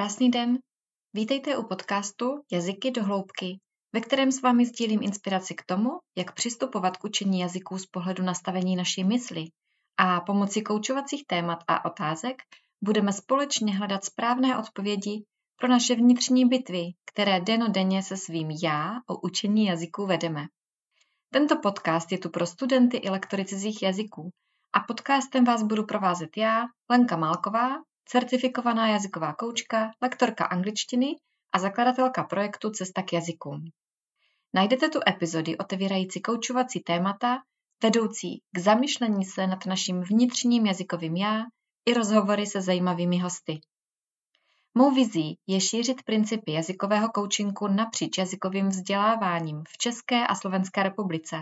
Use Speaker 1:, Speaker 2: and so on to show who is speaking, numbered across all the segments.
Speaker 1: Krásný den, vítejte u podcastu Jazyky do hloubky, ve kterém s vámi sdílím inspiraci k tomu, jak přistupovat k učení jazyků z pohledu nastavení naší mysli a pomocí koučovacích témat a otázek budeme společně hledat správné odpovědi pro naše vnitřní bitvy, které dennodenně se svým já o učení jazyků vedeme. Tento podcast je tu pro studenty i lektory cizích jazyků a podcastem vás budu provázet já, Lenka Málková, certifikovaná jazyková koučka, lektorka angličtiny a zakladatelka projektu Cesta k jazykům. Najdete tu epizody otevírající koučovací témata, vedoucí k zamyšlení se nad naším vnitřním jazykovým já i rozhovory se zajímavými hosty. Mou vizí je šířit principy jazykového koučinku napříč jazykovým vzděláváním v České a Slovenské republice.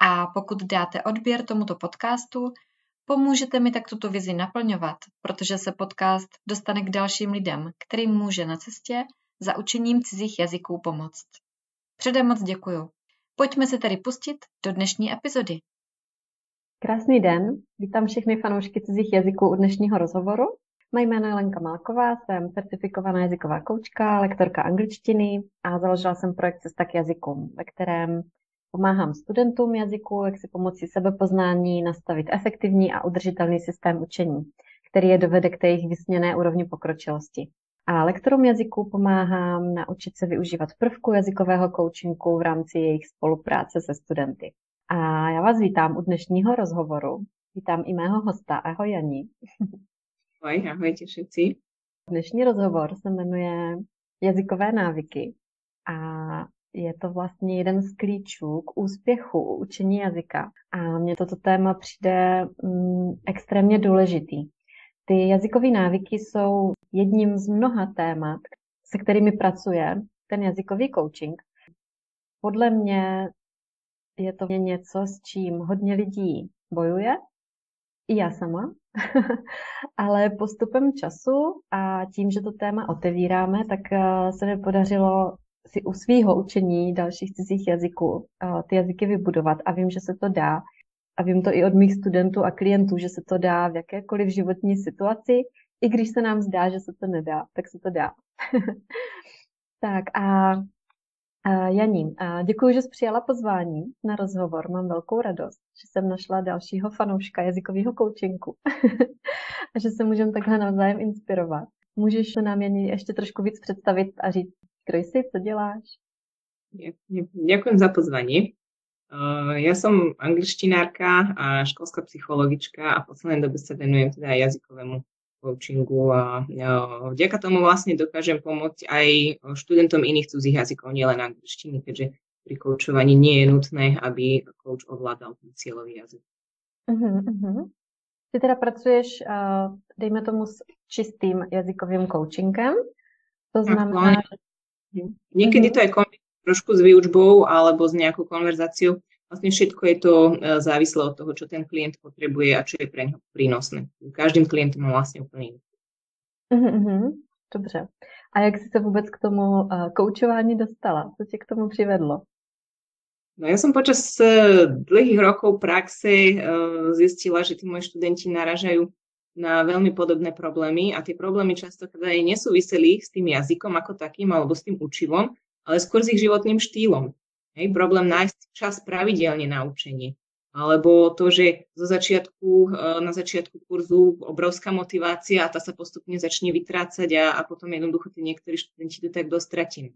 Speaker 1: A pokud dáte odběr tomuto podcastu, pomůžete mi tak tuto vizi naplňovat, protože se podcast dostane k dalším lidem, kterým může na cestě za učením cizích jazyků pomoct. Předem moc děkuju. Pojďme se tedy pustit do dnešní epizody.
Speaker 2: Krásný den, vítám všechny fanoušky cizích jazyků u dnešního rozhovoru. Moje jméno je Lenka Málková, jsem certifikovaná jazyková koučka, lektorka angličtiny a založila jsem projekt Cesta k jazykům, ve kterém pomáhám studentům jazyku, jak si pomocí sebepoznání nastavit efektivní a udržitelný systém učení, který je dovede k té jejich vysněné úrovni pokročilosti. A lektorům jazyku pomáhám naučit se využívat prvku jazykového coachingu v rámci jejich spolupráce se studenty. A já vás vítám u dnešního rozhovoru. Vítám i mého hosta. Ahoj, Jani.
Speaker 3: Ahojte všetci.
Speaker 2: Dnešní rozhovor se jmenuje Jazykové návyky a je to vlastně jeden z klíčů k úspěchu u učení jazyka. A mně toto téma přijde extrémně důležitý. Ty jazykové návyky jsou jedním z mnoha témat, se kterými pracuje ten jazykový coaching. Podle mě je to něco, s čím hodně lidí bojuje, i já sama, ale postupem času a tím, že to téma otevíráme, tak se mi podařilo si u svýho učení dalších cizích jazyků ty jazyky vybudovat a vím, že se to dá. A vím to i od mých studentů a klientů, že se to dá v jakékoliv životní situaci, i když se nám zdá, že se to nedá, tak se to dá. Tak a Jani, děkuji, že jsi přijala pozvání na rozhovor. Mám velkou radost, že jsem našla dalšího fanouška jazykového coachingu a že se můžeme takhle navzájem inspirovat. Můžeš se nám Jani ještě trošku víc představit a říct, kdo jsi, co děláš?
Speaker 3: Ďakujem za pozvanie. Ja som angličtinárka a školská psychologička a v poslednej dobe sa venujem teda jazykovému coachingu a vďaka tomu vlastne dokážem pomôcť aj študentom iných cudzích jazykov, nielen angličtiny, keďže pri koučovaní nie je nutné, aby coach ovládal ten cieľový jazyk.
Speaker 2: Ty teda pracuješ, dejme tomu, s čistým jazykovým coachingem, to znamená, že...
Speaker 3: Niekedy to aj trošku s výučbou alebo s nejakou konverzáciou. Vlastne všetko je to závislé od toho, čo ten klient potrebuje a čo je pre neho prínosné. Každým klientom má vlastne úplný.
Speaker 2: Dobře. A jak jsi se vůbec k tomu koučování dostala? Co tě k tomu přivedlo?
Speaker 3: No ja som počas dlhých rokov praxe zistila, že tí moji študenti naražajú na veľmi podobné problémy a tie problémy častokrát aj nesúviseli s tým jazykom ako takým alebo s tým učivom, ale skôr s ich životným štýlom. Hej, problém nájsť čas pravidelne na učenie. Alebo to, že na začiatku kurzu obrovská motivácia a tá sa postupne začne vytrácať a potom jednoducho tí niektorí študenti to tak dostratí.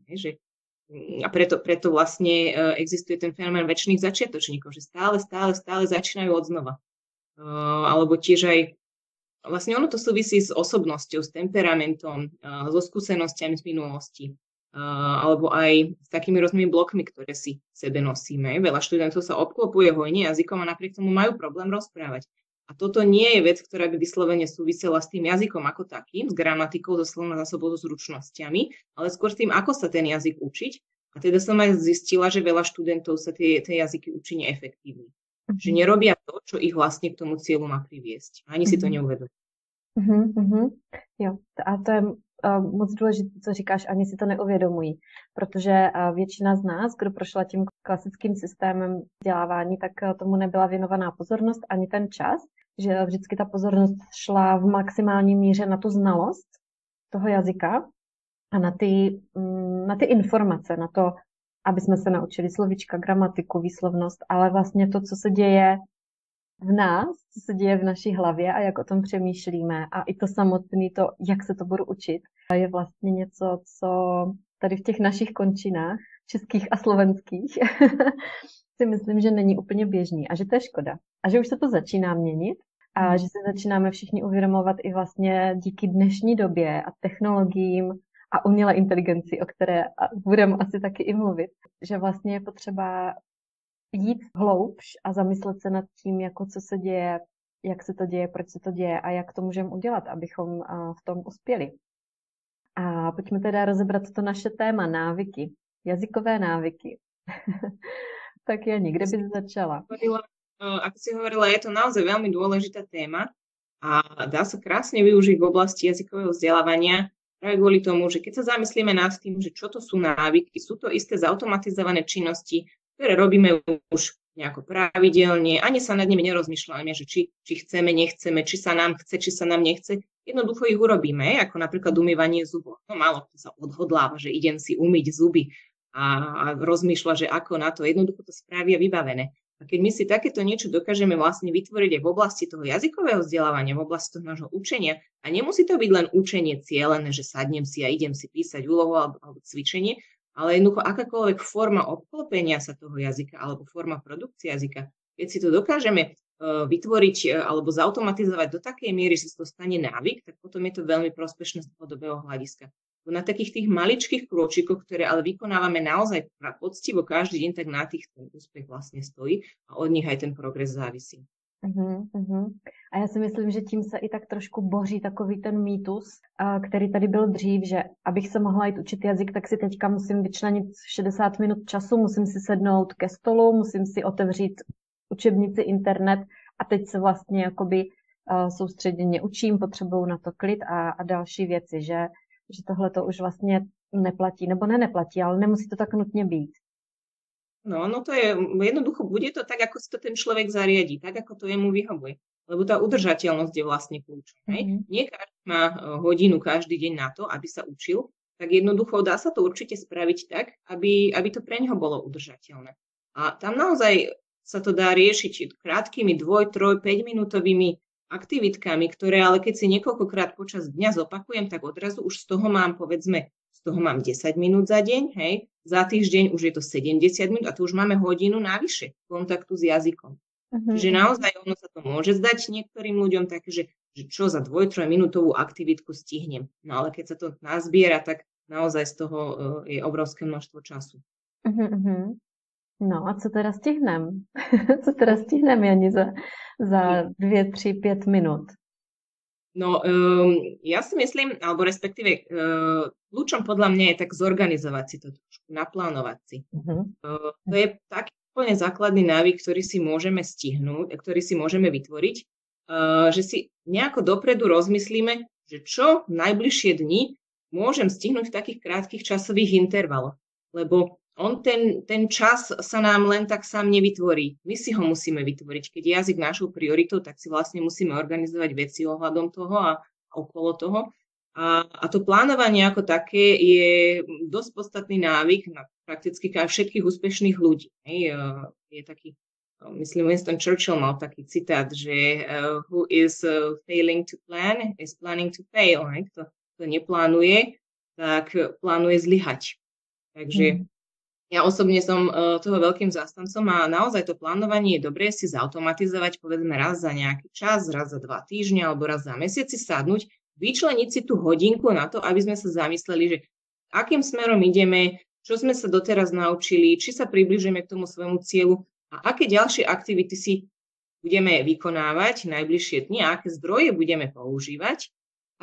Speaker 3: A preto vlastne existuje ten fenomén večných začiatočníkov, že stále začínajú odznova. Alebo tiež aj vlastne ono to súvisí s osobnosťou, s temperamentom, so skúsenosťami z minulosti. Alebo aj s takými rôznymi blokmi, ktoré si v sebe nosíme. Veľa študentov sa obklopuje hojne jazykom a napriek tomu majú problém rozprávať. A toto nie je vec, ktorá by vyslovene súvisela s tým jazykom ako takým, s gramatikou, so slovnou zásobou, so zručnosťami, ale skôr s tým, ako sa ten jazyk učiť. A teda som aj zistila, že veľa študentov sa tie jazyky učí neefektívne. Že nerobia to, čo ich vlastne k tomu cieľu má priviesť. Ani si to neuvedomujú.
Speaker 2: Jo, a to je moc důležité, co říkáš, ani si to neuvědomují, protože většina z nás, kdo prošla tím klasickým systémem vzdělávání, tak tomu nebyla věnovaná pozornost ani ten čas, že vždycky ta pozornost šla v maximální míře na tu znalost toho jazyka a na ty informace, na to, aby jsme se naučili slovíčka, gramatiku, výslovnost, ale vlastně to, co se děje v nás, co se děje v naší hlavě a jak o tom přemýšlíme a i to samotné, to, jak se to budu učit, je vlastně něco, co tady v těch našich končinách, českých a slovenských, si myslím, že není úplně běžný a že to je škoda. A že už se to začíná měnit a že se začínáme všichni uvědomovat i vlastně díky dnešní době a technologiím a umělé inteligenci, o které budeme asi taky i mluvit, že vlastně je potřeba jít hloubš a zamyslet se nad tím, jako co se děje, jak se to děje, proč se to děje a jak to můžeme udělat, abychom v tom uspěli. A pojďme teda rozebrat to naše téma, návyky, jazykové návyky. Tak Jani, kde by začala?
Speaker 3: Ako si hovorila, je to naozaj veľmi dôležitá téma a dá sa krásne využiť v oblasti jazykového vzdelávania práve kvôli tomu, že keď sa zamyslíme nad tým, že čo to sú návyky, sú to isté zautomatizované činnosti, ktoré robíme už nejako pravidelne, ani sa nad nimi nerozmýšľame, že či chceme, nechceme, či sa nám chce, či sa nám nechce. Jednoducho ich urobíme, ako napríklad umývanie zubov. No málo kto sa odhodláva, že idem si umyť zuby a rozmýšľa, že ako na to. Jednoducho to spraví a vybavené. A keď my si takéto niečo dokážeme vlastne vytvoriť aj v oblasti toho jazykového vzdelávania, v oblasti toho nášho učenia, a nemusí to byť len učenie cielené, že sadnem si a idem si písať úlohu alebo cvičenie, ale jednoducho akákoľvek forma obklopenia sa toho jazyka alebo forma produkcie jazyka, keď si to dokážeme vytvoriť alebo zautomatizovať do takej miery, že sa to stane návyk, tak potom je to veľmi prospešné z dlhodobého hľadiska. Na takých tých maličkých krôčikoch, ktoré ale vykonávame naozaj poctivo každý deň, tak na tých ten úspech vlastne stojí a od nich aj ten progres závisí.
Speaker 2: A já si myslím, že tím se i tak trošku boří takový ten mýtus, který tady byl dřív, že abych se mohla jít učit jazyk, tak si teďka musím vyčlenit 60 minut času, musím si sednout ke stolu, musím si otevřít učebnici, internet a teď se vlastně jakoby soustředěně učím, potřebuju na to klid a další věci, že tohle to už vlastně neplatí, nebo neplatí, ale nemusí to tak nutně být.
Speaker 3: No to je jednoducho, bude to tak, ako si to ten človek zariadí, tak, ako to jemu vyhovuje. Lebo tá udržateľnosť je vlastne kľúčom. Nie každý má hodinu každý deň na to, aby sa učil, tak jednoducho dá sa to určite spraviť tak, aby to pre neho bolo udržateľné. A tam naozaj sa to dá riešiť krátkými 2, 3, 5 minútovými aktivitkami, ktoré ale keď si niekoľkokrát počas dňa zopakujem, tak odrazu už z toho mám, povedzme, 10 minút za deň, hej, za týždeň už je to 70 minút a tu už máme hodinu navyše kontaktu s jazykom. Čiže naozaj ono sa to môže zdať niektorým ľuďom také, že čo za 2-3 minútovú aktivitku stihnem. No ale keď sa to nazbiera, tak naozaj z toho je obrovské množstvo času.
Speaker 2: No a co teda stihnem? Co teda stihnem, Jani, za 2, 3, 5 minút?
Speaker 3: No, ja si myslím, alebo respektíve kľúčom podľa mňa je tak zorganizovať si to trošku, naplánovať si. To je taký úplne základný návyk, ktorý si môžeme stihnúť, ktorý si môžeme vytvoriť, že si nejako dopredu rozmyslíme, že čo v najbližšie dni môžem stihnúť v takých krátkych časových intervaloch. Lebo ten čas sa nám len tak sám nevytvorí. My si ho musíme vytvoriť. Keď je jazyk našou prioritou, tak si vlastne musíme organizovať veci ohľadom toho a okolo toho. A to plánovanie ako také je dosť podstatný návyk na prakticky všetkých úspešných ľudí. Je taký, myslím, Winston Churchill mal taký citát, že who is failing to plan is planning to fail. Kto neplánuje, tak plánuje zlyhať. Takže ja osobne som toho veľkým zástancom a naozaj to plánovanie je dobré si zautomatizovať, povedzme raz za nejaký čas, raz za 2 týždne alebo raz za mesiac si sadnúť, vyčleniť si tú hodinku na to, aby sme sa zamysleli, že akým smerom ideme, čo sme sa doteraz naučili, či sa približujeme k tomu svojmu cieľu a aké ďalšie aktivity si budeme vykonávať najbližšie dni a aké zdroje budeme používať,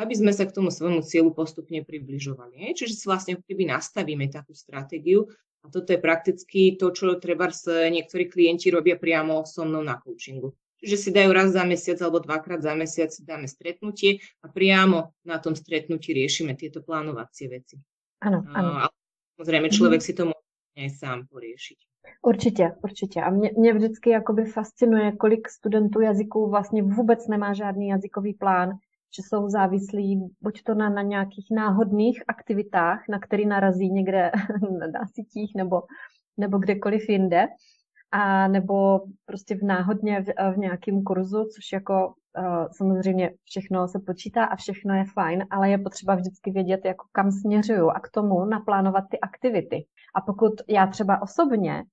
Speaker 3: aby sme sa k tomu svojmu cieľu postupne približovali. Čiže si vlastne keby nastavíme takú stratégiu. A toto je prakticky to, čo trebárs niektorí klienti robia priamo so mnou na coachingu. Čiže si dajú raz za mesiac alebo 2-krát za mesiac dáme stretnutie a priamo na tom stretnutí riešime tieto plánovacie veci.
Speaker 2: Áno.
Speaker 3: Ale samozrejme človek si to môže aj sám poriešiť.
Speaker 2: Určitě. A mě vždycky jakoby fascinuje, kolik studentů jazyků vlastně vůbec nemá žádný jazykový plán, že jsou závislí buď to na nějakých náhodných aktivitách, na který narazí někde na sítích nebo kdekoliv jinde, a nebo prostě náhodně v nějakém kurzu, což jako samozřejmě všechno se počítá a všechno je fajn, ale je potřeba vždycky vědět, jako kam směřuju a k tomu naplánovat ty aktivity. A pokud já třeba osobně,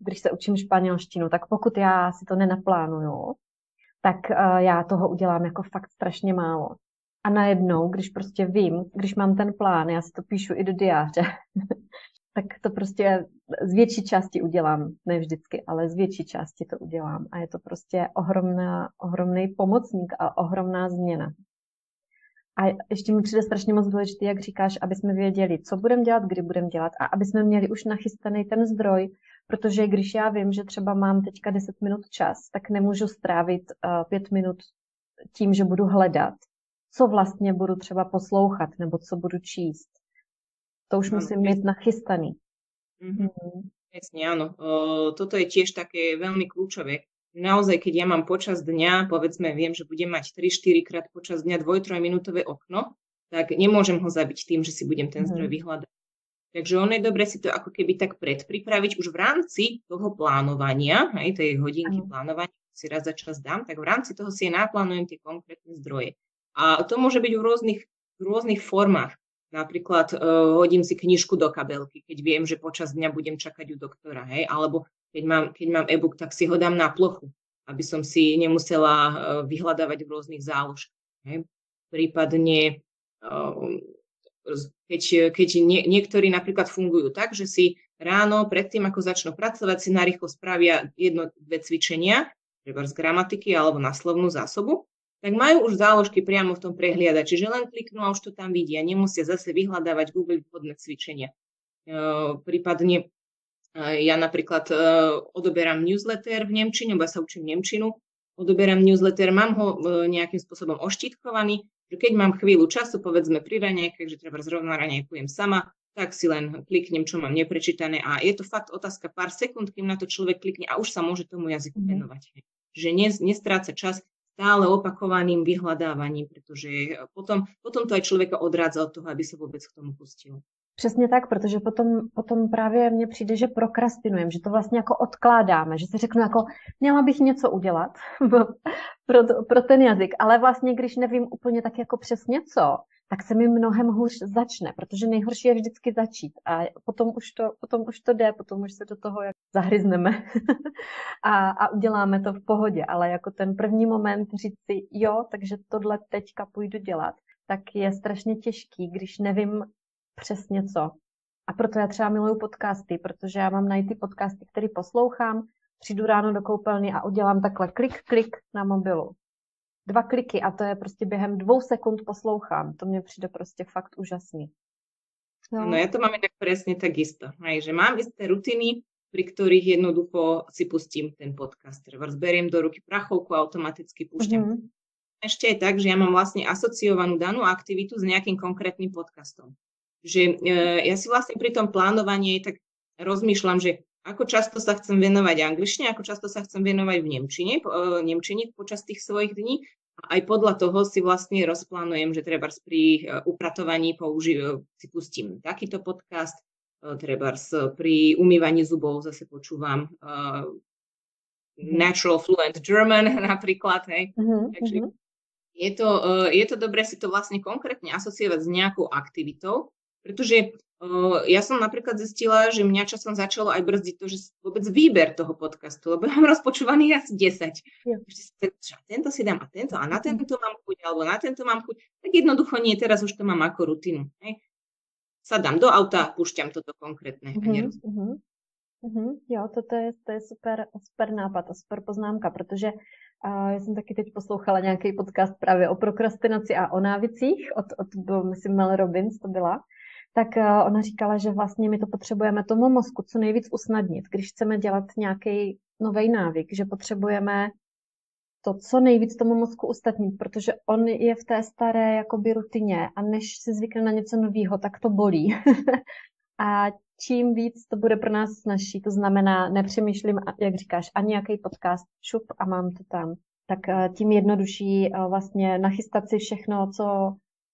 Speaker 2: když se učím španělštinu, tak pokud já si to nenaplánuju, tak já toho udělám jako fakt strašně málo. A najednou, když prostě vím, když mám ten plán, já si to píšu i do diáře, tak to prostě z větší části udělám. Ne vždycky, ale z větší části to udělám. A je to prostě ohromný pomocník a ohromná změna. A ještě mi přijde strašně moc důležité, jak říkáš, aby jsme věděli, co budeme dělat, kdy budeme dělat a aby jsme měli už nachystaný ten zdroj, protože když já vím, že třeba mám teďka 10 minut čas, tak nemůžu strávit 5 minut tím, že budu hledat, co vlastně budu třeba poslouchat nebo co budu číst. To už musím mít nachystaný.
Speaker 3: Presne, áno. Toto je tiež také veľmi kľúčové. Naozaj, keď ja mám počas dňa, povedzme, viem, že budem mať 3-4 krát počas dňa 2-3 minútové okno, tak nemôžem ho zabiť tým, že si budem ten zdroj vyhľadať. Takže ono je dobre si to ako keby tak predpripraviť už v rámci toho plánovania, aj tej hodinky plánovania, si raz za čas dám, tak v rámci toho si naplánujem tie konkrétne zdroje. A to môže byť v rôznych formách. Napríklad hodím si knižku do kabelky, keď viem, že počas dňa budem čakať u doktora, hej? Alebo keď mám e-book, tak si ho dám na plochu, aby som si nemusela vyhľadávať v rôznych záložkách. Hej? Prípadne, keď niektorí napríklad fungujú tak, že si ráno predtým, ako začnú pracovať, si narýchlo spravia 1-2 cvičenia, treba z gramatiky alebo na slovnú zásobu, tak majú už záložky priamo v tom prehliadači, že len kliknú a už to tam vidia. Nemusia zase vyhľadávať Google vhodné cvičenia. Prípadne ja napríklad odoberám newsletter v nemčine, bo ja sa učím nemčinu, odoberám newsletter, mám ho nejakým spôsobom oštítkovaný, že keď mám chvíľu času, povedzme pri raňajkách, že treba zrovna raňajkujem sama, tak si len kliknem, čo mám neprečítané a je to fakt otázka pár sekúnd, kým na to človek klikne a už sa môže tomu jazyku venovať. Že nestráca čas stále opakovaným vyhľadávaním, pretože potom to aj člověka odrádza od toho, aby se vůbec k tomu pustil.
Speaker 2: Přesně tak, protože potom právě mně přijde, že prokrastinujeme, že to vlastně jako odkládáme, že si řeknu jako, měla bych něco udělat pro ten jazyk, ale vlastně když nevím úplně tak jako přesně co, tak se mi mnohem hůř začne, protože nejhorší je vždycky začít a potom už to jde, potom už se do toho zahryzneme a uděláme to v pohodě, ale jako ten první moment říct si, jo, takže tohle teďka půjdu dělat, tak je strašně těžký, když nevím přesně co. A proto já třeba miluju podcasty, protože já mám najít ty podcasty, které poslouchám, přijdu ráno do koupelny a udělám takhle klik na mobilu. 2 kliky a to je prostě během 2 sekund poslouchám. To mně přijde prostě fakt úžasný.
Speaker 3: No ja to mám inak presne takisto. Že mám isté rutiny, pri ktorých jednoducho si pustím ten podcast. Beriem do ruky prachovku a automaticky púšťam. Ešte aj tak, že ja mám vlastne asociovanú danú aktivitu s nejakým konkrétnym podcastom. Že ja si vlastne pri tom plánovaní tak rozmýšľam, že ako často sa chcem venovať angličtine, ako často sa chcem venovať v nemčine počas tých svojich dní. A aj podľa toho si vlastne rozplánujem, že trebárs pri upratovaní si pustím takýto podcast, trebárs pri umývaní zubov zase počúvam Natural Fluent German napríklad. Hej. Takže je to dobré si to vlastne konkrétne asociovať s nejakou aktivitou, pretože ja som napríklad zistila, že mňa časom začalo aj brzdiť to, že vôbec výber toho podcastu, lebo mám rozpočúvaný asi 10. Tento si dám a tento a na tento mám chuť, alebo na tento mám chuť. Tak jednoducho nie, teraz už to mám ako rutinu. Hej. Sadám do auta, púšťam toto konkrétne.
Speaker 2: Jo, to je super nápad a super poznámka, protože já jsem taky teď poslouchala nějaký podcast právě o prokrastinaci a o návicích od myslím, Mel Robbins to byla. Tak ona říkala, že vlastně my to potřebujeme tomu mozku co nejvíc usnadnit, když chceme dělat nějaký nový návyk, že potřebujeme to co nejvíc tomu mozku usnadnit, protože on je v té staré jakoby rutině a než si zvykne na něco nového, tak to bolí. A čím víc to bude pro nás snažší, to znamená, nepřemýšlím, jak říkáš, ani nějaký podcast, šup a mám to tam. tak tím jednodušší vlastně nachystat si všechno,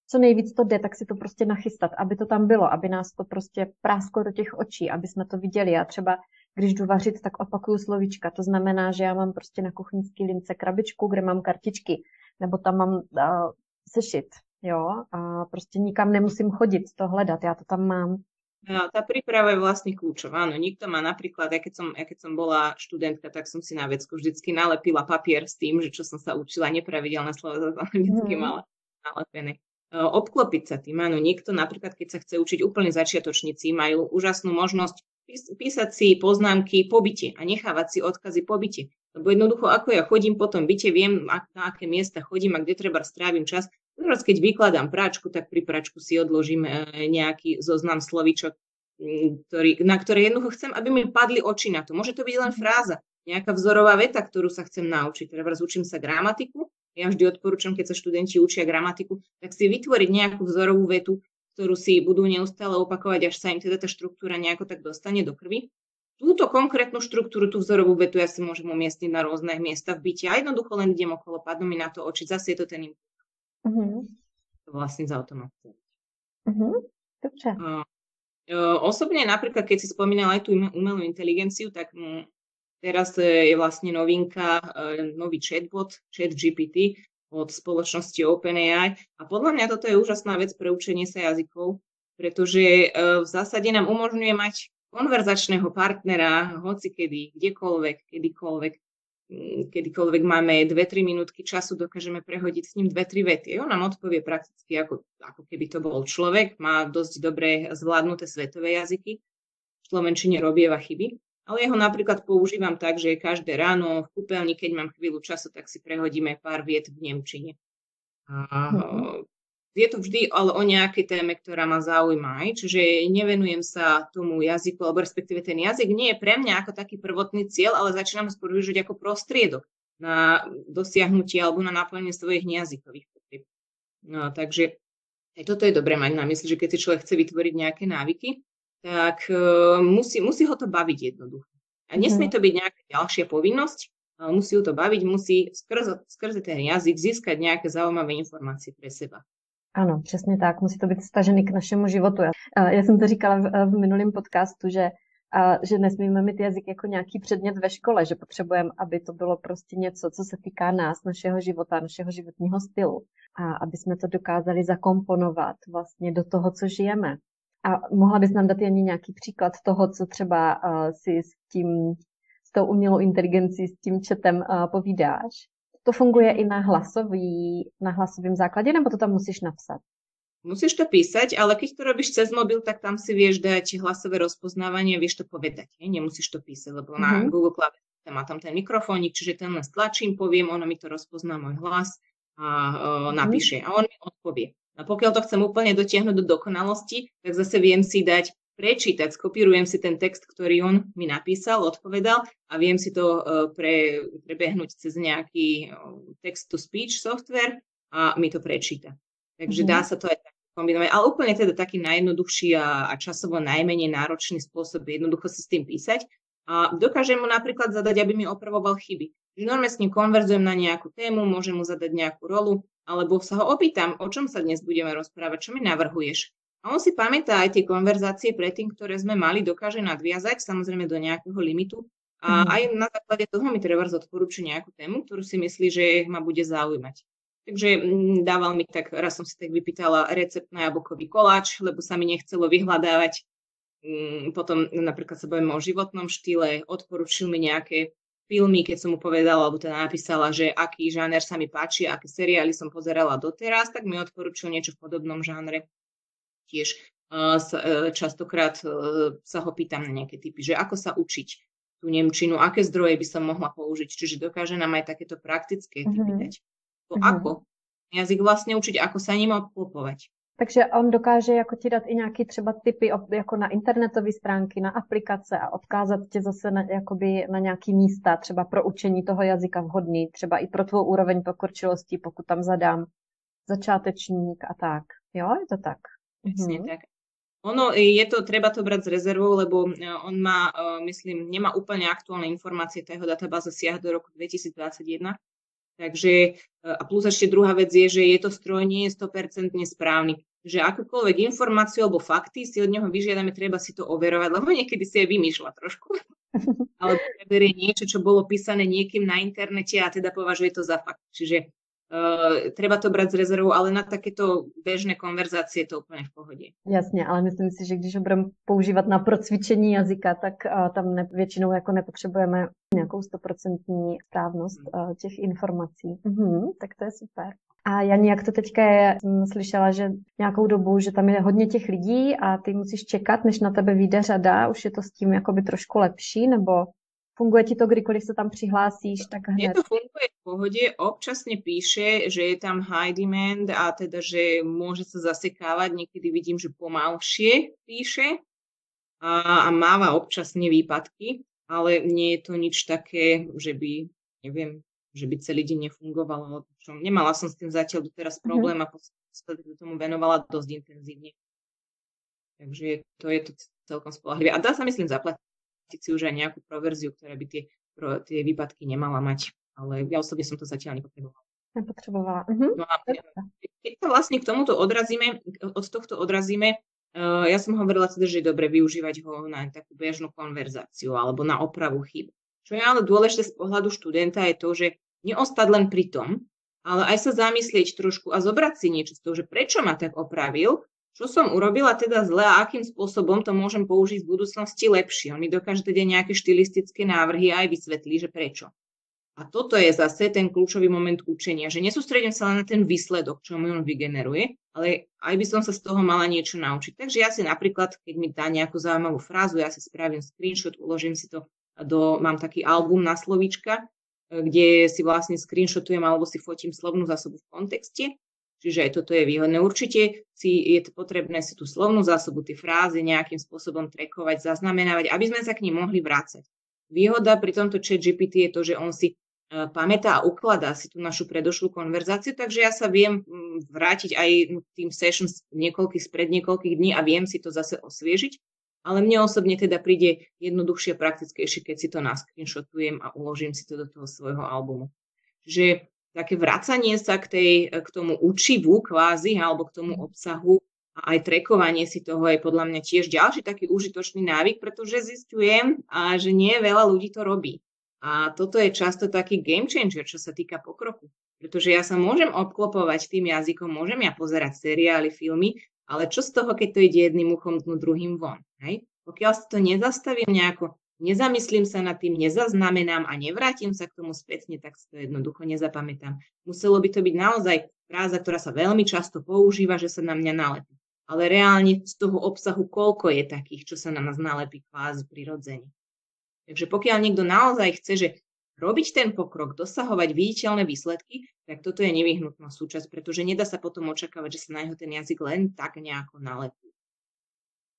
Speaker 2: co nejvíc to jde, tak si to prostě nachystat, aby to tam bylo, aby nás to prostě prásklo do těch očí, aby jsme to viděli. A třeba, když jdu vařit, tak opakuju slovíčka. To znamená, že já mám prostě na kuchyňský lince krabičku, kde mám kartičky, nebo tam mám sešit, jo, a prostě nikam nemusím chodit to hledat, já to tam mám.
Speaker 3: No, tá príprava je vlastne kľúčová. Áno, nikto má napríklad, ja keď som bola študentka, tak som si na vecku vždycky nalepila papier s tým, že čo som sa učila, nepravidelné slova vždycky mala nalepené. Obklopiť sa tým, áno, niekto napríklad, keď sa chce učiť úplne začiatočníci, majú úžasnú možnosť písať si poznámky po byte a nechávať si odkazy po byte. Lebo jednoducho, ako ja chodím po tom byte, viem, na aké miesta chodím a kde treba strávim čas. Teraz, keď vykladám práčku, tak pri práčku si odložím nejaký zoznam slovíčok, na ktoré jednoducho chcem, aby mi padli oči na to. Môže to byť len fráza, nejaká vzorová veta, ktorú sa chcem naučiť. Teraz učím sa gramatiku. Ja vždy odporúčam, keď sa študenti učia gramatiku, tak si vytvoriť nejakú vzorovú vetu, ktorú si budú neustále opakovať, až sa im teda tá štruktúra nejako tak dostane do krvi. Túto konkrétnu štruktúru, tú vzorovú vetu ja si môžem umiestniť na rôzne miesta v byte a jednoducho len idem okolo, padnú mi na to oči, zase je to ten impuls. To vlastne zautomatizovať.
Speaker 2: Dobře.
Speaker 3: Osobne napríklad, keď si spomínala aj tú umelú inteligenciu, tak teraz je vlastne novinka, nový chatbot, ChatGPT od spoločnosti OpenAI a podľa mňa toto je úžasná vec pre učenie sa jazykov, pretože v zásade nám umožňuje mať konverzačného partnera hocikedy, kdekoľvek, kedykoľvek máme 2-3 minútky času, dokážeme prehodiť s ním 2-3 vety. On nám odpovie prakticky ako keby to bol človek, má dosť dobre zvládnuté svetové jazyky, v slovenčine robieva chyby, ale jeho napríklad používam tak, že každé ráno v kúpeľni, keď mám chvíľu času, tak si prehodíme pár viet v nemčine. Je to vždy ale o nejakej téme, ktorá ma zaujíma, čiže nevenujem sa tomu jazyku, alebo respektíve ten jazyk nie je pre mňa ako taký prvotný cieľ, ale začínam skôr využiť ako prostriedok na dosiahnutie alebo na naplnenie svojich nejazykových potrieb. No, takže aj toto je dobré mať na mysli, že keď si človek chce vytvoriť nejaké návyky, tak musí ho to baviť jednoducho. A nesmie to byť nejaká ďalšia povinnosť, ale musí ho to baviť, musí skrze ten jazyk získať nejaké zaujímavé informácie pre seba.
Speaker 2: Ano, přesně tak. Musí to být stažený k našemu životu. Já jsem to říkala v minulém podcastu, že nesmíme mít jazyk jako nějaký předmět ve škole, že potřebujeme, aby to bylo prostě něco, co se týká nás, našeho života, našeho životního stylu. A aby jsme to dokázali zakomponovat vlastně do toho, co žijeme. A mohla bys nám dát jen nějaký příklad toho, co třeba si s tou umělou inteligencí, s tím chatem povídáš? To funguje i na hlasovým základě, nebo to tam musíš napsat?
Speaker 3: Musíš to písať, ale keď to robíš cez mobil, tak tam si vieš dať hlasové rozpoznávanie, vieš to povedať. Nemusíš to písať, lebo na Google klávesnici má tam ten mikrofónik, čiže ten len stlačím, poviem, ono mi to rozpozná môj hlas a napíše. A on mi odpovie. A pokiaľ to chcem úplne dotiahnuť do dokonalosti, tak zase viem si dať prečítať, skopírujem si ten text, ktorý on mi napísal, odpovedal a viem si to prebehnúť cez nejaký text-to-speech software a mi to prečíta. Takže dá sa to aj tak kombinovať. Ale úplne teda taký najjednoduchší a časovo najmenej náročný spôsob jednoducho si s tým písať. A dokážem mu napríklad zadať, aby mi opravoval chyby. Normálne s ním konverzujem na nejakú tému, môžem mu zadať nejakú rolu, alebo sa ho opýtam, o čom sa dnes budeme rozprávať, čo mi navrhuješ. A on si pamätá aj tie konverzácie predtým, ktoré sme mali, dokáže nadviazať, samozrejme do nejakého limitu. A aj na základe toho mi trebárs odporúči nejakú tému, ktorú si myslí, že ma bude zaujímať. Takže dával mi tak, raz som si tak vypýtala recept na jablkový koláč, lebo sa mi nechcelo vyhľadávať. Potom napríklad sa bavíme o životnom štýle, odporúčil mi nejaké filmy, keď som mu povedala, alebo teda napísala, že aký žáner sa mi páči, aké seriály som pozerala doteraz, tak mi odporúčil niečo v podobnom žánre. Tiež častokrát sa ho pýtam na nejaké typy, že ako sa učiť tú nemčinu, aké zdroje by som mohla použiť, čiže dokáže nám aj takéto praktické typy dať. Ako jazyk vlastne učiť, ako sa ním obklopovať.
Speaker 2: Takže on dokáže jako ti dát i nějaké třeba tipy jako na internetové stránky, na aplikace a odkázat tě zase na nějaké místa, třeba pro učení toho jazyka vhodný, třeba i pro tvou úroveň pokročilosti, pokud tam zadám začátečník a tak. Jo, je to tak?
Speaker 3: Presne tak. Ono je to, treba to brať s rezervou, lebo on má, myslím, nemá úplne aktuálne informácie, tá jeho databáza siaha do roku 2021, Takže, a plus ešte druhá vec je, že je to stroj, nie je 100% správny. Že akúkoľvek informáciu alebo fakty si od neho vyžiadame, treba si to overovať, lebo niekedy si aj vymýšľa trošku. Alebo preberie niečo, čo bolo písané niekým na internete a teda považuje to za fakt. Čiže treba to brať s rezervou, ale na takéto bežné konverzácie je to úplne v pohode.
Speaker 2: Jasně, ale myslím si, že když ho budeme používat na procvičení jazyka, tak tam většinou jako nepotřebujeme nějakou 100% správnost těch informací. Tak to je super. A Jani, jak to teďka je, jsem slyšela, že nějakou dobu, že tam je hodně těch lidí a ty musíš čekat, než na tebe vyjde řada, už je to s tím jakoby trošku lepší, nebo funguje ti to, kdykoliv se tam přihlásíš, tak hned?
Speaker 3: Mne to funguje v pohode, občasne píše, že je tam high demand a teda, že môže sa zasekávať, niekedy vidím, že pomalšie píše a máva občasne výpadky, ale nie je to nič také, že by, neviem, že by celý deň nefungovalo. Nemala som s tým zatiaľ doteraz problém a sa tomu venovala dosť intenzívne. Takže to je to celkom spolahlivé. A dá sa, myslím, zaplatiť si už aj nejakú proverziu, ktorá by tie výpadky nemala mať. Ale ja osobne som to zatiaľ
Speaker 2: Nepotrebovala.
Speaker 3: No a keď sa vlastne k tomuto od tohto odrazíme, ja som hovorila teda, že je dobre využívať ho na takú bežnú konverzáciu alebo na opravu chýb. Čo je ale dôležité z pohľadu študenta je to, že neostať len pri tom, ale aj sa zamyslieť trošku a zobrať si niečo z toho, že prečo ma tak opravil, čo som urobila teda zle a akým spôsobom to môžem použiť v budúcnosti lepšie. On mi dokáže teda nejaké štilistické návrhy aj vysvetlí, že prečo. A toto je zase ten kľúčový moment učenia, že nesústredím sa len na ten výsledok, čo mi on vygeneruje, ale aj by som sa z toho mala niečo naučiť. Takže ja si napríklad, keď mi dá nejakú zaujímavú frázu, ja si spravím screenshot, uložím si to mám taký album na slovíčka, kde si vlastne screenshotujem alebo si fotím slovnú zásobu v kontexte. Čiže aj toto je výhodné. Určite je potrebné si tú slovnú zásobu, tie frázy nejakým spôsobom trackovať, zaznamenávať, aby sme sa k nim mohli vrácať. Výhoda pri tomto ChatGPT je to, že on si pamätá a ukladá si tú našu predošlú konverzáciu, takže ja sa viem vrátiť aj tým sessions spred niekoľkých dní a viem si to zase osviežiť. Ale mne osobne teda príde jednoduchšie a praktickejšie, keď si to nascreenshotujem a uložím si to do toho svojho albumu. Čiže také vracanie sa k tomu učivu kvázi, alebo k tomu obsahu a aj trackovanie si toho je podľa mňa tiež ďalší taký užitočný návyk, pretože zistujem, že nie veľa ľudí to robí. A toto je často taký game changer, čo sa týka pokroku. Pretože ja sa môžem obklopovať tým jazykom, môžem ja pozerať seriály, filmy, ale čo z toho, keď to ide jedným uchom dnu, druhým von? Hej? Pokiaľ si to nezastavím nejako, nezamyslím sa nad tým, nezaznamenám a nevrátim sa k tomu spätne, tak si to jednoducho nezapamätám. Muselo by to byť naozaj fráza, ktorá sa veľmi často používa, že sa na mňa nalepí. Ale reálne z toho obsahu, koľko je takých, čo sa na nás nalepí kvázi prirodzene. Takže pokiaľ niekto naozaj chce, že robiť ten pokrok, dosahovať viditeľné výsledky, tak toto je nevyhnutná súčasť, pretože nedá sa potom očakávať, že sa na neho ten jazyk len tak nejako nalepí.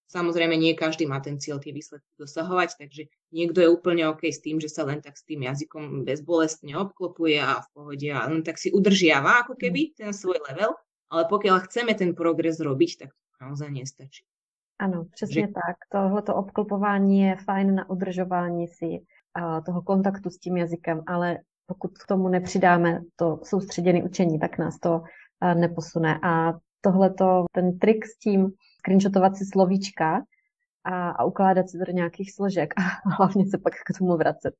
Speaker 3: Samozrejme, nie každý má ten cieľ tie výsledky dosahovať, takže niekto je úplne OK s tým, že sa len tak s tým jazykom bezbolestne obklopuje a v pohode a len tak si udržiava ako keby ten svoj level, ale pokiaľ chceme ten progres robiť, tak to naozaj nestačí.
Speaker 2: Ano, přesně tak. Tohleto obklopování je fajn na udržování si toho kontaktu s tím jazykem, ale pokud k tomu nepřidáme to soustředěné učení, tak nás to neposune. A tohleto, ten trik s tím screenshotovat si slovíčka a ukládat si to do nějakých složek a hlavně se pak k tomu vracet.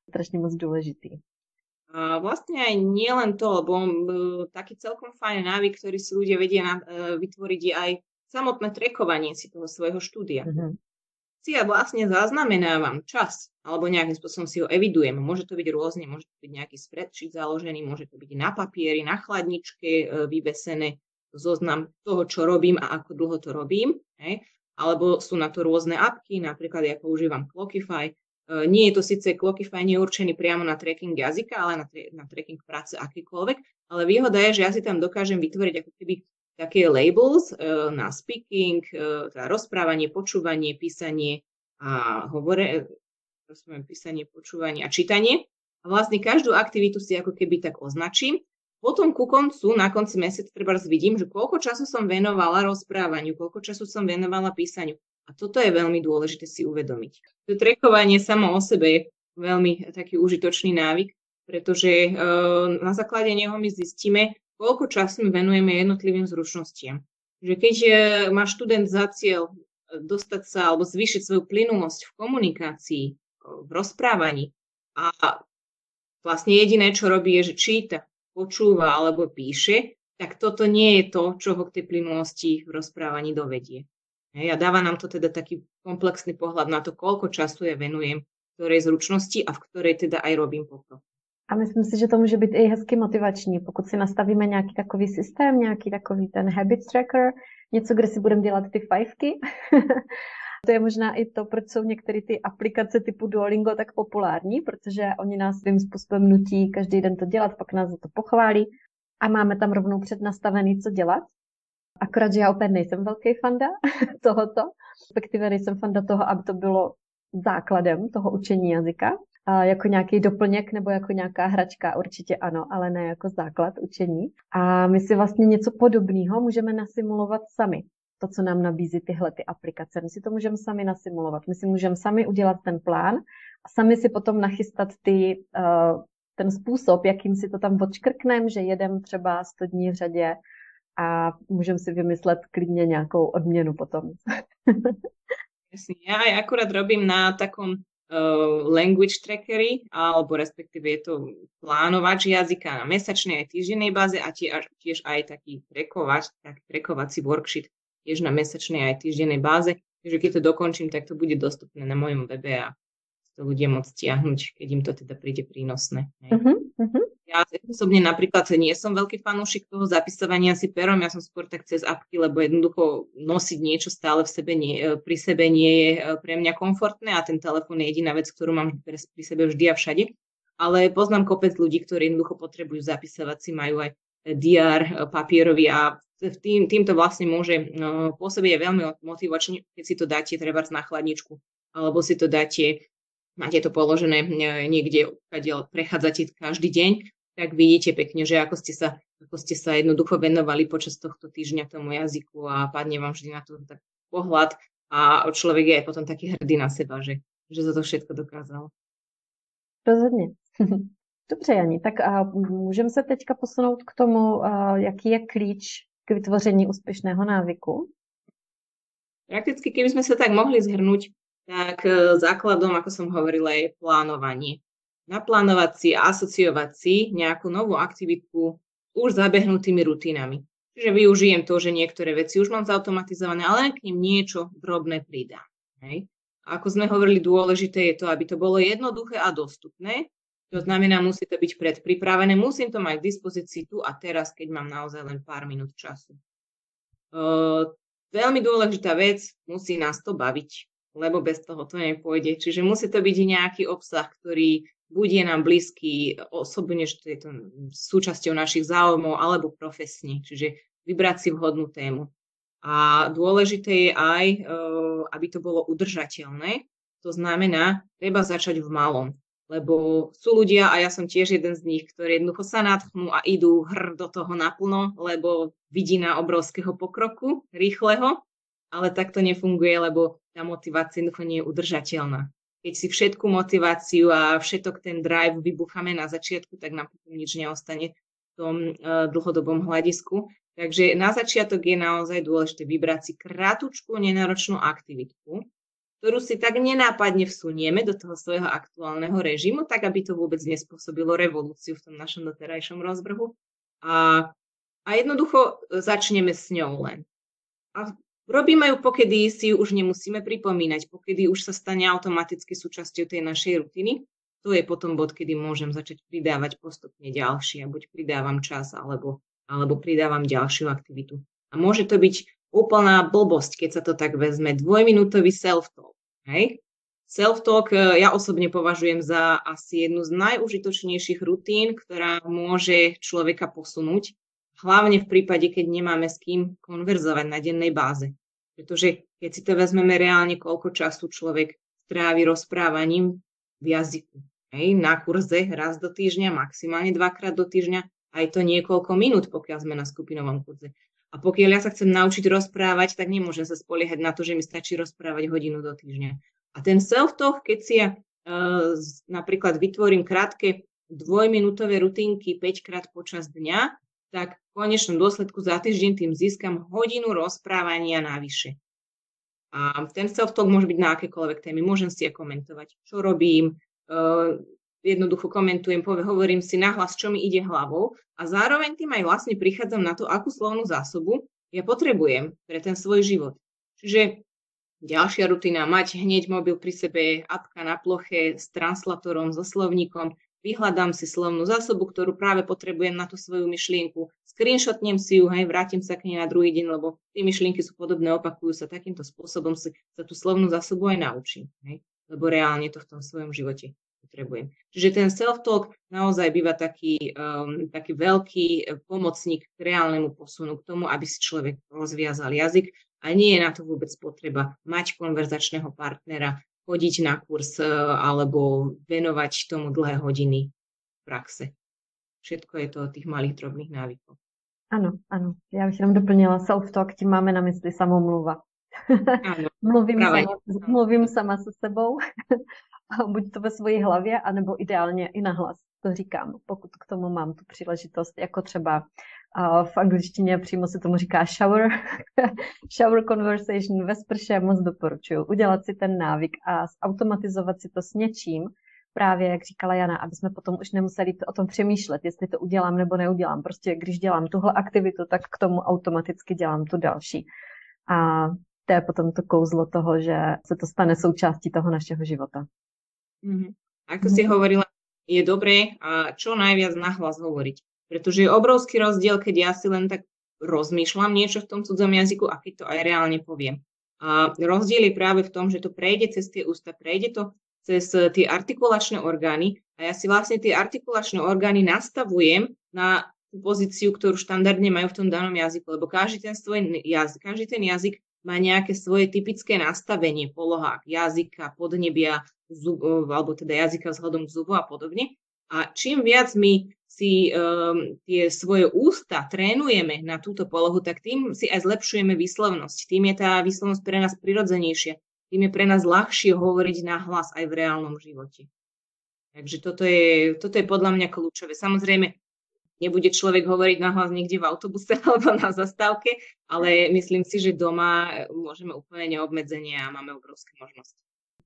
Speaker 2: Strašně moc důležitý.
Speaker 3: A vlastne aj nie len to, lebo taký celkom fajn návyk, ktorý si ľudia vedia vytvoriť, je aj samotné trackovanie si toho svojho štúdia. Si ja vlastne zaznamenávam čas, alebo nejakým spôsobom si ho evidujem. Môže to byť rôzne, môže to byť nejaký spreadsheet založený, môže to byť na papieri, na chladničke vyvesené zoznam toho, čo robím a ako dlho to robím. Hej? Alebo sú na to rôzne apky, napríklad ja používam Clockify. Nie je to síce Clockify nie je určený priamo na tracking jazyka, ale na tracking práce akýkoľvek, ale výhoda je, že ja si tam dokážem vytvoriť ako keby také labels na speaking, teda rozprávanie, počúvanie, písanie a písanie, počúvanie a čítanie. A vlastne každú aktivitu si ako keby tak označím. Potom na konci mesiaca trebárs vidím, že koľko času som venovala rozprávaniu, koľko času som venovala písaniu. A toto je veľmi dôležité si uvedomiť. To trackovanie samo o sebe je veľmi taký užitočný návyk, pretože na základe neho my zistíme, koľko času my venujeme jednotlivým zručnostiam. Že keď má študent za cieľ dostať sa alebo zvýšiť svoju plynulosť v komunikácii, v rozprávaní a vlastne jediné, čo robí, je, že číta, počúva alebo píše, tak toto nie je to, čo ho k tej plynulosti v rozprávaní dovedie. A dáva nám to teda taký komplexný pohľad na to, koľko času ja venujem ktorej zručnosti a v ktorej teda aj robím pokrok.
Speaker 2: A myslím si, že to může být i hezky motivační, pokud si nastavíme nějaký takový systém, nějaký takový ten habit tracker, něco, kde si budeme dělat ty fajfky. To je možná i to, proč jsou některé ty aplikace typu Duolingo tak populární, protože oni nás svým způsobem nutí každý den to dělat, pak nás za to pochválí a máme tam rovnou přednastavený, co dělat. Akorát, že já opět nejsem velký fanda tohoto, respektive nejsem fanda toho, aby to bylo základem toho učení jazyka. Jako nějaký doplněk nebo jako nějaká hračka, určitě ano, ale ne jako základ učení. A my si vlastně něco podobného můžeme nasimulovat sami. To, co nám nabízí tyhle ty aplikace. My si to můžeme sami nasimulovat. My si můžeme sami udělat ten plán a sami si potom nachystat ten způsob, jakým si to tam odškrkneme, že jedem třeba 100 dní v řadě a můžeme si vymyslet klidně nějakou odměnu potom.
Speaker 3: Jasne, ja aj akurát robím na takom language trackery, alebo respektíve je to plánovač jazyka na mesačnej aj týždennej báze a tiež aj taký trackovací worksheet tiež na mesačnej aj týždennej báze. Takže keď to dokončím, tak to bude dostupné na mojom webe a to ľudia môcť stiahnuť, keď im to teda príde prínosné. Ja osobne napríklad nie som veľký fanúšik toho zapisovania si perom, ja som skôr tak cez apky, lebo jednoducho nosiť niečo stále pri sebe nie je pre mňa komfortné a ten telefón je jediná vec, ktorú mám pri sebe vždy a všade. Ale poznám kopec ľudí, ktorí jednoducho potrebujú zapisovať si, majú aj diár papierový a týmto vlastne môže pôsobiť aj veľmi motivačne, keď si to dáte trebárs na chladničku, alebo si to dáte, máte to položené niekde, kde prechádzate každý deň, tak vidíte pekne, že ako ste sa jednoducho venovali počas tohto týždňa tomu jazyku a padne vám vždy na to tak pohľad a človek je aj potom taký hrdý na seba, že za to všetko dokázal.
Speaker 2: Rozhodně. Dobře, Jani, tak můžeme se teďka posunout k tomu, jaký je klíč k vytvoření úspěšného návyku?
Speaker 3: Prakticky, keby sme sa tak mohli zhrnúť, tak základom, ako som hovorila, je plánovanie. Naplánovať si a asociovať si nejakú novú aktivitu už zabehnutými rutinami. Čiže využijem to, že niektoré veci už mám zautomatizované, ale len k nim niečo drobné pridám. Hej. A ako sme hovorili, dôležité je to, aby to bolo jednoduché a dostupné. To znamená, musí to byť predpripravené, musím to mať k dispozícii tu a teraz, keď mám naozaj len pár minút času. Veľmi dôležitá vec, musí nás to baviť, lebo bez toho to nepôjde. Čiže musí to byť nejaký obsah, ktorý bude nám blízky osobne, že to je to súčasťou našich záujmov alebo profesne, čiže vybrať si vhodnú tému. A dôležité je aj, aby to bolo udržateľné, to znamená, treba začať v malom, lebo sú ľudia, a ja som tiež jeden z nich, ktorí jednoducho sa nadchnú a idú do toho naplno, lebo vidina obrovského pokroku, rýchleho, ale tak to nefunguje, lebo tá motivácia jednoducho nie je udržateľná. Keď si všetku motiváciu a všetok ten drive vybucháme na začiatku, tak nám potom nič neostane v tom dlhodobom hľadisku. Takže na začiatok je naozaj dôležité vybrať si krátku, nenáročnú aktivitku, ktorú si tak nenápadne vsunieme do toho svojho aktuálneho režimu, tak aby to vôbec nespôsobilo revolúciu v tom našom doterajšom rozvrhu. A jednoducho začneme s ňou len. A robíme ju, pokedy si ju už nemusíme pripomínať, pokedy už sa stane automaticky súčasťou tej našej rutiny. To je potom bod, kedy môžem začať pridávať postupne ďalšie, buď pridávam čas, alebo pridávam ďalšiu aktivitu. A môže to byť úplná blbosť, keď sa to tak vezme. 2-minútový self-talk. Hej? Self-talk ja osobne považujem za asi jednu z najužitočnejších rutín, ktorá môže človeka posunúť, hlavne v prípade, keď nemáme s kým konverzovať na dennej báze. Pretože keď si to vezmeme reálne, koľko času človek strávi rozprávaním v jazyku. Hej? Na kurze raz do týždňa, maximálne 2-krát do týždňa, aj to niekoľko minút, pokiaľ sme na skupinovom kurze. A pokiaľ ja sa chcem naučiť rozprávať, tak nemôžem sa spoliehať na to, že mi stačí rozprávať hodinu do týždňa. A ten self-talk, keď si ja napríklad vytvorím krátke dvojminútové rutinky 5 krát počas dňa, tak v konečnom dôsledku za týždeň tým získam hodinu rozprávania navyše. A ten self-talk môže byť na akékoľvek témy. Môžem si aj komentovať, čo robím, jednoducho komentujem, hovorím si nahlas, čo mi ide hlavou a zároveň tým aj vlastne prichádzam na to, akú slovnú zásobu ja potrebujem pre ten svoj život. Čiže ďalšia rutina, mať hneď mobil pri sebe, apka na ploche s translátorom, so slovníkom, vyhľadám si slovnú zásobu, ktorú práve potrebujem na tú svoju myšlienku, screenshotnem si ju, vrátim sa k nej na druhý deň, lebo tie myšlienky sú podobné, opakujú sa, takýmto spôsobom sa tú slovnú zásobu aj naučím, lebo reálne to v tom svojom živote potrebujem. Čiže ten self-talk naozaj býva taký veľký pomocník k reálnemu posunu, k tomu, aby si človek rozviazal jazyk a nie je na to vôbec potreba mať konverzačného partnera, chodiť na kurz alebo venovať tomu dlhé hodiny v praxe. Všetko je to o tých malých drobných návykoch.
Speaker 2: Ano. Já bych jenom doplnila self-talk, tím máme na mysli samomluva.
Speaker 3: Áno,
Speaker 2: mluvím sama se sebou, buď to ve svojí hlavě, anebo ideálně i nahlas. To říkám, pokud k tomu mám tu příležitost, jako třeba v angličtině přímo se tomu říká shower conversation ve sprše, moc doporučuju. Udělat si ten návyk a automatizovat si to s něčím, právě jak říkala Jana, aby jsme potom už nemuseli o tom přemýšlet, jestli to udělám nebo neudělám. Prostě když dělám tuhle aktivitu, tak k tomu automaticky dělám tu další. A to je potom to kouzlo toho, že se to stane součástí toho našeho života.
Speaker 3: Ako si hovorila, je dobré a čo najviac nahlas hovoriť. Pretože je obrovský rozdiel, keď ja si len tak rozmýšľam niečo v tom cudzom jazyku a keď to aj reálne poviem. A rozdiel je práve v tom, že to prejde cez tie ústa, prejde to cez tie artikulačné orgány a ja si vlastne tie artikulačné orgány nastavujem na tú pozíciu, ktorú štandardne majú v tom danom jazyku, lebo každý ten jazyk má nejaké svoje typické nastavenie, poloha jazyka, podnebia, alebo teda jazyka vzhľadom k zubu a podobne. A čím viac my si tie svoje ústa trénujeme na túto polohu, tak tým si aj zlepšujeme výslovnosť. Tým je tá výslovnosť pre nás prirodzenejšia. Tým je pre nás ľahšie hovoriť nahlas aj v reálnom živote. Takže toto je podľa mňa kľúčové. Samozrejme, nebude človek hovoriť nahlas niekde v autobuse alebo na zastávke, ale myslím si, že doma môžeme úplne neobmedzenie a máme obrovské možnosti.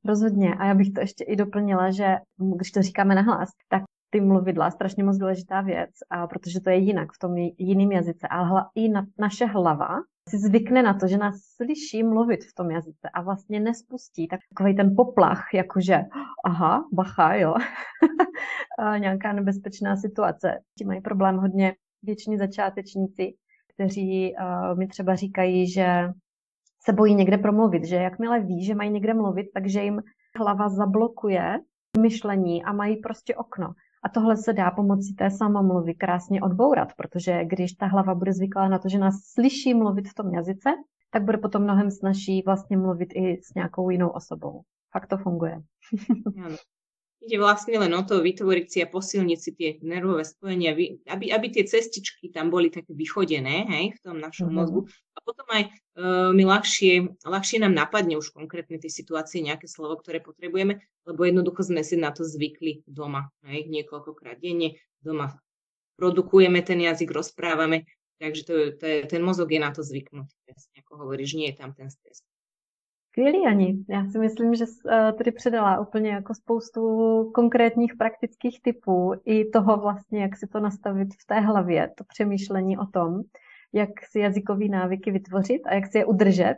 Speaker 2: Rozhodně. A já bych to ještě i doplnila, že když to říkáme nahlas, tak ty mluvidla, strašně moc důležitá věc, a protože to je jinak v tom jiném jazyce. A i naše hlava si zvykne na to, že nás slyší mluvit v tom jazyce a vlastně nespustí takový ten poplach, jakože aha, bacha, jo, nějaká nebezpečná situace. Ti mají problém hodně většiní začátečníci, kteří mi třeba říkají, že se bojí někde promluvit, že jakmile ví, že mají někde mluvit, takže jim hlava zablokuje myšlení a mají prostě okno. A tohle se dá pomocí té samomluvy krásně odbourat, protože když ta hlava bude zvyklá na to, že nás slyší mluvit v tom jazyce, tak bude potom mnohem snazší vlastně mluvit i s nějakou jinou osobou. Fakt to funguje.
Speaker 3: Ide vlastne len o to vytvoriť si a posilniť si tie nervové spojenia, aby tie cestičky tam boli také vychodené, v tom našom mozgu. A potom aj mi ľahšie nám napadne už konkrétne tie situácie, nejaké slovo, ktoré potrebujeme, lebo jednoducho sme si na to zvykli doma, niekoľkokrát denne. Doma produkujeme ten jazyk, rozprávame, takže ten mozog je na to zvyknutý. Ako hovoríš, nie je tam ten stres.
Speaker 2: Skvělý, Ani. Já si myslím, že tady předala úplně jako spoustu konkrétních praktických typů i toho vlastně, jak si to nastavit v té hlavě, to přemýšlení o tom, jak si jazykové návyky vytvořit a jak si je udržet.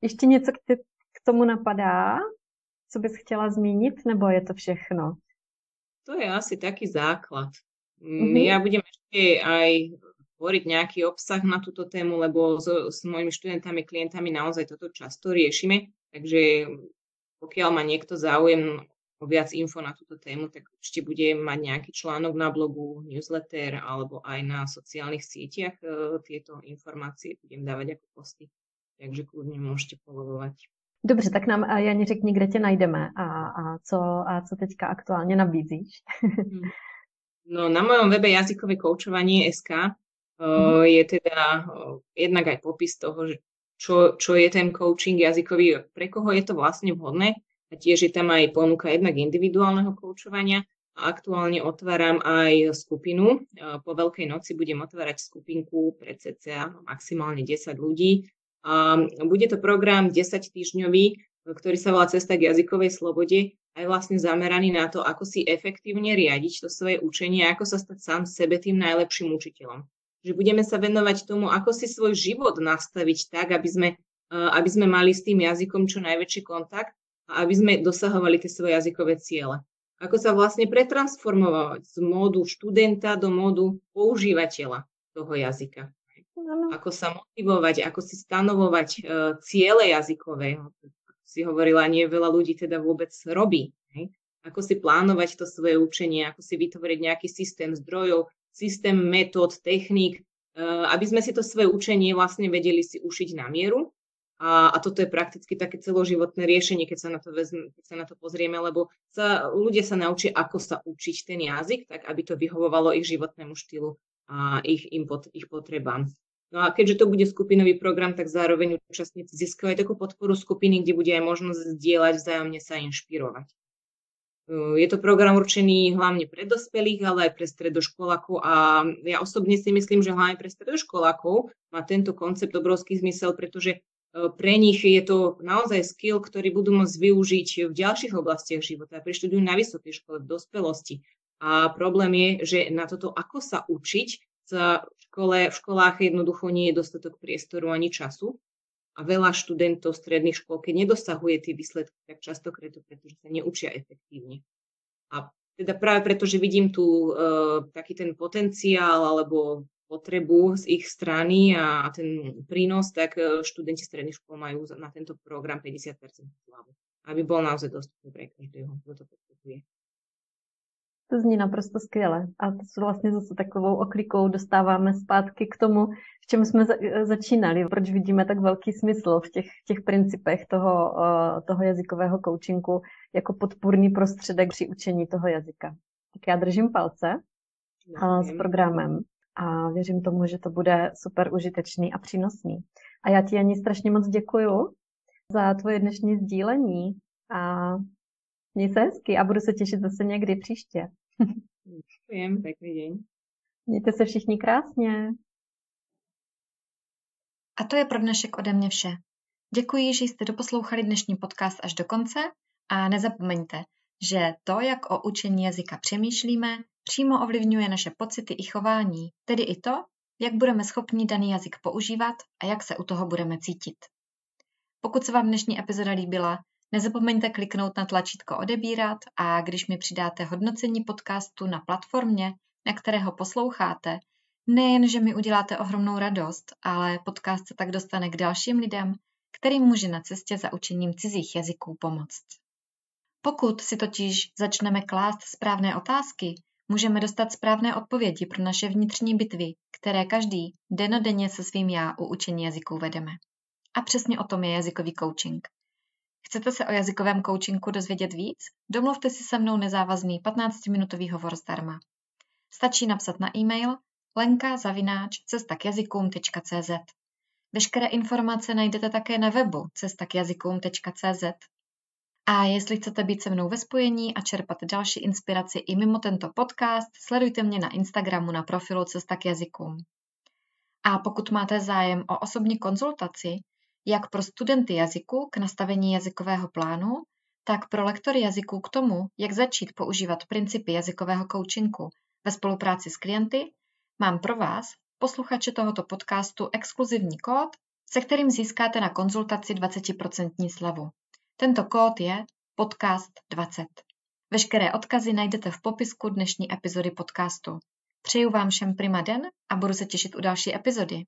Speaker 2: Ještě něco k tomu napadá, co bys chtěla zmínit, nebo je to všechno?
Speaker 3: To je asi taký základ. Ja budem ešte aj tvoriť nejaký obsah na túto tému, lebo s mojimi študentami, klientami naozaj toto často riešime. Takže pokiaľ má niekto záujem o viac info na túto tému, tak určite bude mať nejaký článok na blogu, newsletter alebo aj na sociálnych sieťach. Tieto informácie budem dávať ako posty. Takže kľudne môžete followovať.
Speaker 2: Dobře, tak nám Jani řekni, kde tě najdeme a co teďka aktuálně nabízíš.
Speaker 3: No, na mojom webe jazykové koučovanie.sk je teda jednak aj popis toho, že čo je ten coaching jazykový, pre koho je to vlastne vhodné a tiež je tam aj ponuka jednak individuálneho koučovania, Aktuálne otváram aj skupinu. Po Veľkej noci budem otvárať skupinku pre cca maximálne 10 ľudí. Bude to program 10-týždňový, ktorý sa volá Cesta k jazykovej slobode a je vlastne zameraný na to, ako si efektívne riadiť to svoje učenie a ako sa stať sám sebe tým najlepším učiteľom. Že budeme sa venovať tomu, ako si svoj život nastaviť tak, aby sme mali s tým jazykom čo najväčší kontakt a aby sme dosahovali tie svoje jazykové ciele. Ako sa vlastne pretransformovať z módu študenta do módu používateľa toho jazyka. Ako sa motivovať, ako si stanovovať ciele jazykové. Si hovorila, nie veľa ľudí teda vôbec robí. Hej? Ako si plánovať to svoje učenie, ako si vytvoriť nejaký systém zdrojov, systém metód, techník, aby sme si to svoje učenie vlastne vedeli si ušiť na mieru. A toto je prakticky také celoživotné riešenie, keď sa na to pozrieme, lebo ľudia sa naučia, ako sa učiť ten jazyk, tak aby to vyhovovalo ich životnému štýlu a ich potrebám. No a keďže to bude skupinový program, tak zároveň účastníci získajú aj takú podporu skupiny, kde bude aj možnosť zdieľať, vzájomne sa inšpirovať. Je to program určený hlavne pre dospelých, ale aj pre stredoškolákov a ja osobne si myslím, že hlavne pre stredoškolákov má tento koncept obrovský zmysel, pretože pre nich je to naozaj skill, ktorý budú môcť využiť v ďalších oblastiach života. Preštudujú na vysokej škole, v dospelosti. A problém je, že na toto, ako sa učiť, v školách jednoducho nie je dostatok priestoru ani času. A veľa študentov stredných škôl, keď nedosahuje tie výsledky, tak častokrát pretože sa neučia efektívne. A teda práve preto, že vidím tu taký ten potenciál alebo potrebu z ich strany a ten prínos, tak študenti stredných škôl majú na tento program 50% zľavu, aby bol naozaj dostupný pre každého, kto to potrebuje.
Speaker 2: To zní naprosto skvěle. A to se vlastně zase takovou oklikou dostáváme zpátky k tomu, v čem jsme začínali. Proč vidíme tak velký smysl v těch principech toho jazykového coachingu jako podpůrný prostředek při učení toho jazyka. Tak já držím palce s programem. A věřím tomu, že to bude super užitečný a přínosný. A já ti, Ani, strašně moc děkuju za tvoje dnešní sdílení a měj se hezky a budu se těšit zase někdy příště.
Speaker 3: Děkujem, pěkný den.
Speaker 2: Mějte se všichni krásně.
Speaker 1: A to je pro dnešek ode mě vše. Děkuji, že jste doposlouchali dnešní podcast až do konce a nezapomeňte, že to, jak o učení jazyka přemýšlíme, přímo ovlivňuje naše pocity i chování, tedy i to, jak budeme schopni daný jazyk používat a jak se u toho budeme cítit. Pokud se vám dnešní epizoda líbila, nezapomeňte kliknout na tlačítko odebírat a když mi přidáte hodnocení podcastu na platformě, na které ho posloucháte, nejen, že mi uděláte ohromnou radost, ale podcast se tak dostane k dalším lidem, kterým může na cestě za učením cizích jazyků pomoct. Pokud si totiž začneme klást správné otázky, můžeme dostat správné odpovědi pro naše vnitřní bitvy, které každý dennodenně se svým já u učení jazyků vedeme. A přesně o tom je jazykový coaching. Chcete se o jazykovém coachingu dozvědět víc? Domluvte si se mnou nezávazný 15-minutový hovor zdarma. Stačí napsat na e-mail lenka@cestakjazykům.cz. Veškeré informace najdete také na webu cestakjazykům.cz. A jestli chcete být se mnou ve spojení a čerpat další inspiraci i mimo tento podcast, sledujte mě na Instagramu na profilu Cesta k jazykům. A pokud máte zájem o osobní konzultaci, jak pro studenty jazyku k nastavení jazykového plánu, tak pro lektory jazyků k tomu, jak začít používat principy jazykového coachingu ve spolupráci s klienty, mám pro vás, posluchače tohoto podcastu, exkluzivní kód, se kterým získáte na konzultaci 20% slevu. Tento kód je podcast20. Veškeré odkazy najdete v popisku dnešní epizody podcastu. Přeju vám všem prima den a budu se těšit u další epizody.